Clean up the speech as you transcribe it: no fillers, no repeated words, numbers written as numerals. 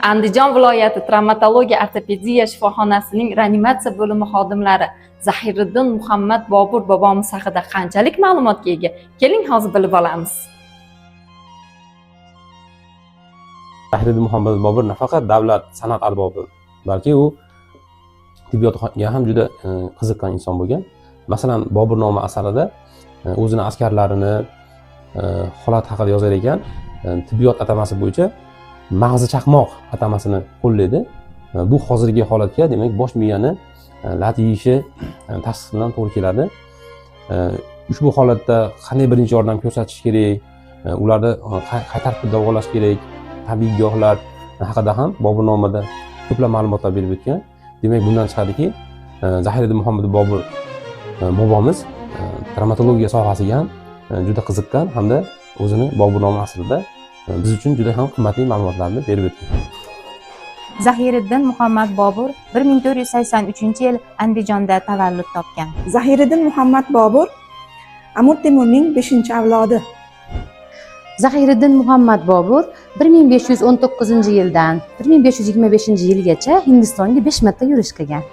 Andijon viloyati travmatologiya ortopediya shifoxonasining reanimatsiya bo'limi xodimlari Zahiriddin Muhammad Bobur bobomiz haqida qanchalik ma'lumotga ega? Keling hozir bilib olamiz. Zahiriddin Muhammad Bobur nafaqat davlat san'at arbobi, balki u tibbiyotga ham juda qiziqqan inson bo'lgan. Masalan, Boburnoma asarida o'zini askarlarini holat haqida yozar ekan, tibbiyot atamasi bo'yicha mag'zi chaqmoq atamasini qo'llaydi. Bu hozirgi holatga, demak, bosh miyani lat yeyishi tavsif bilan to'g'ri keladi. Ushbu holatda qanday birinchi yordam ko'rsatish kerak, ularni qay tartibda davolash kerak, tabiiy giyohlar haqida ham Boburnomada ko'plab ma'lumotlar berib o'tgan. Demak, bundan chiqadiki, Zahiriddin Muhammad Bobur bobomiz travmatologiya sohasiga ham juda qiziqqan hamda o'zini Boburnoma asrida biz uchun juda ham qimmatli ma'lumotlarni berib o'tgan. Zahiriddin Muhammad Bobur 1483-yil Andijonda tavallud topgan. Zahiriddin Muhammad Bobur Amir Temurning 5-avlodi. Zahiriddin Muhammad Bobur 1519-yildan 1525-yilgacha Hindistonga 5 marta yurish qilgan.